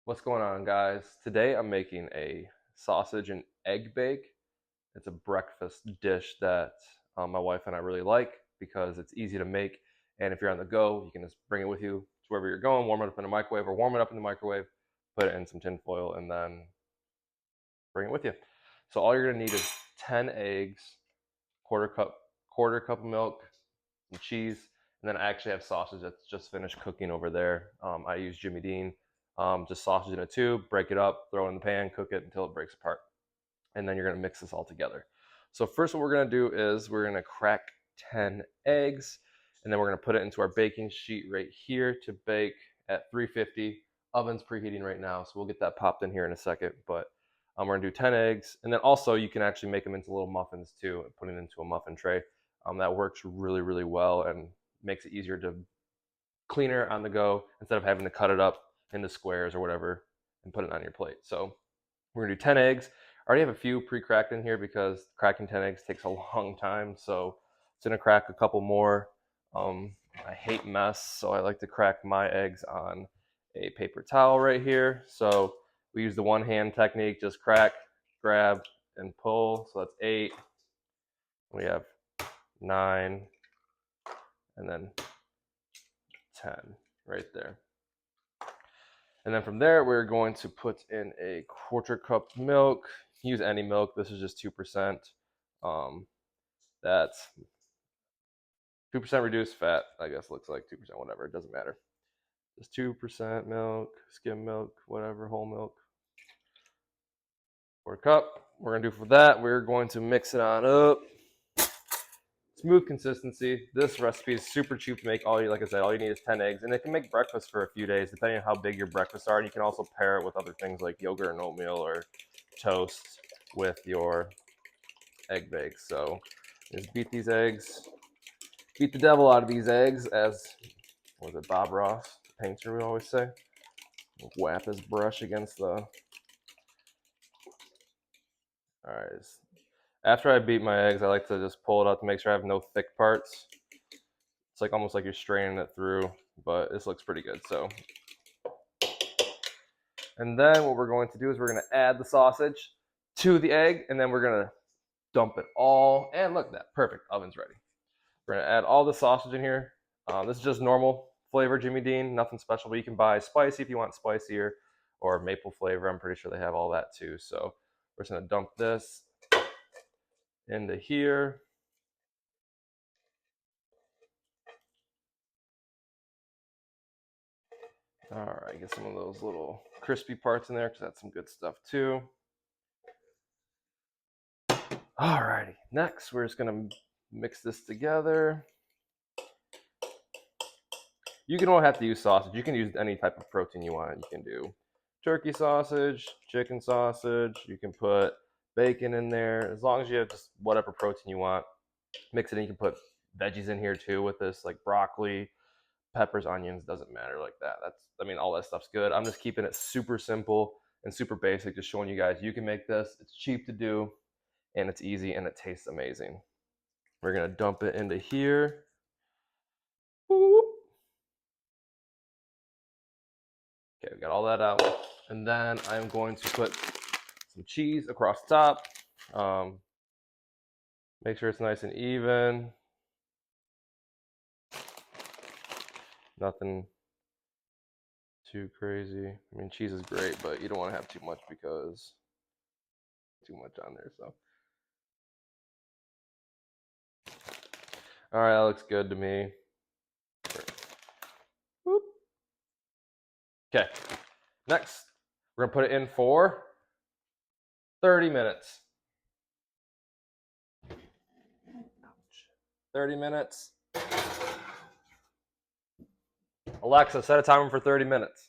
What's going on, guys? Today I'm making a sausage and egg bake. It's a breakfast dish that my wife and I really like because it's easy to make. And if you're on the go, you can just bring it with you to wherever you're going, warm it up in the microwave, or warm it up in the microwave, put it in some tin foil, and then bring it with you. So all you're gonna need is 10 eggs, quarter cup, quarter cup of milk, some cheese, and then I actually have sausage that's just finished cooking over there. I use Jimmy Dean, just sausage in a tube, break it up, throw it in the pan, cook it until it breaks apart, and then you're gonna mix this all together. So first, what we're gonna do is we're gonna crack 10 eggs, and then we're gonna put it into our baking sheet right here to bake at 350. Oven's preheating right now, so we'll get that popped in here in a second. But we're gonna do 10 eggs, and then also you can actually make them into little muffins too, and put it into a muffin tray. That works really, really well and makes it easier to cleaner on the go instead of having to cut it up into squares or whatever and put it on your plate. So we're gonna do 10 eggs. I already have a few pre-cracked in here because cracking 10 eggs takes a long time. So it's gonna crack a couple more. I hate mess, so I like to crack my eggs on a paper towel right here. So we use the one hand technique, just crack, grab, and pull. So that's 8. We have 9, and then 10 right there. And then from there, we're going to put in a quarter cup milk. Use any milk. This is just 2%. That's 2% reduced fat, I guess looks like 2%, whatever. It doesn't matter. Just 2% milk, skim milk, whatever, whole milk. Quarter cup. We're going to do for that, we're going to mix it on up. Smooth consistency. This recipe is super cheap to make. Like I said, all you need is 10 eggs, and it can make breakfast for a few days, depending on how big your breakfasts are. And you can also pair it with other things like yogurt and oatmeal or toast with your egg bakes. So just beat these eggs, beat the devil out of these eggs, as was it Bob Ross, the painter, would always say. Whap his brush against the. All right. After I beat my eggs, I like to just pull it out to make sure I have no thick parts. It's like almost like you're straining it through, but this looks pretty good. So, and then what we're going to do is we're going to add the sausage to the egg, and then we're going to dump it all. And look at that, perfect. Oven's ready. We're going to add all the sausage in here. This is just normal flavor Jimmy Dean, nothing special, but you can buy spicy if you want spicier, or maple flavor. I'm pretty sure they have all that too. So we're just going to dump this into here. All right, get some of those little crispy parts in there because that's some good stuff too. All righty, next we're just gonna mix this together. You don't have to use sausage. You can use any type of protein you want. You can do turkey sausage, chicken sausage. You can put bacon in there. As long as you have just whatever protein you want, mix it in. You can put veggies in here too with this, like broccoli, peppers, onions, doesn't matter like that. All that stuff's good. I'm just keeping it super simple and super basic, just showing you guys you can make this. It's cheap to do, and it's easy, and it tastes amazing. We're gonna dump it into here. Okay, we got all that out. And then I'm going to put some cheese across the top. Make sure it's nice and even. Nothing too crazy. Cheese is great, but you don't want to have too much because too much on there. So, all right, that looks good to me. Whoop. Okay, next we're gonna put it in for 30 minutes. 30 minutes. Alexa, set a timer for 30 minutes.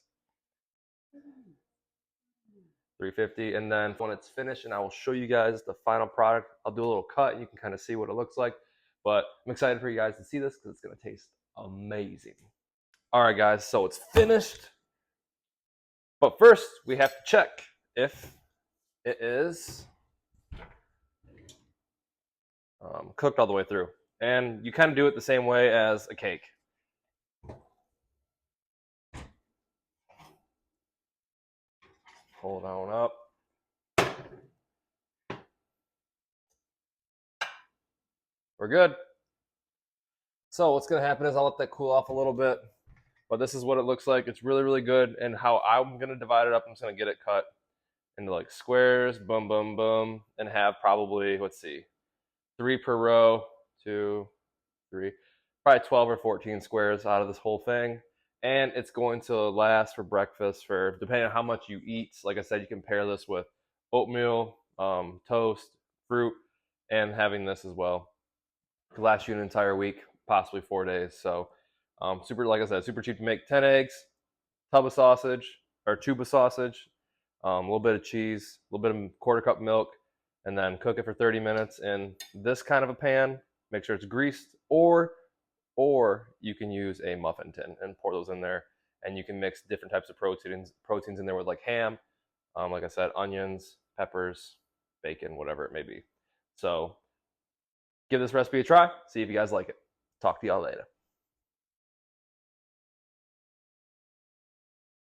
350, and then when it's finished, and I will show you guys the final product. I'll do a little cut and you can kind of see what it looks like, but I'm excited for you guys to see this because it's going to taste amazing. All right, guys, so it's finished, but first we have to check if it is cooked all the way through, and you kind of do it the same way as a cake. Hold on up. We're good. So what's gonna happen is I'll let that cool off a little bit, but this is what it looks like. It's really, really good. And how I'm gonna divide it up, I'm just gonna get it cut into like squares, boom, boom, boom, and have probably, let's see, 3 per row, 2, 3, probably 12 or 14 squares out of this whole thing. And it's going to last for breakfast for, depending on how much you eat. Like I said, you can pair this with oatmeal, toast, fruit, and having this as well. It could last you an entire week, possibly 4 days. So super, like I said, super cheap to make. 10 eggs, tub of sausage, or tube of sausage, a little bit of cheese, a little bit of quarter cup milk, and then cook it for 30 minutes in this kind of a pan. Make sure it's greased, or you can use a muffin tin and pour those in there, and you can mix different types of proteins in there with like ham, like I said, onions, peppers, bacon, whatever it may be. So give this recipe a try. See if you guys like it. Talk to y'all later.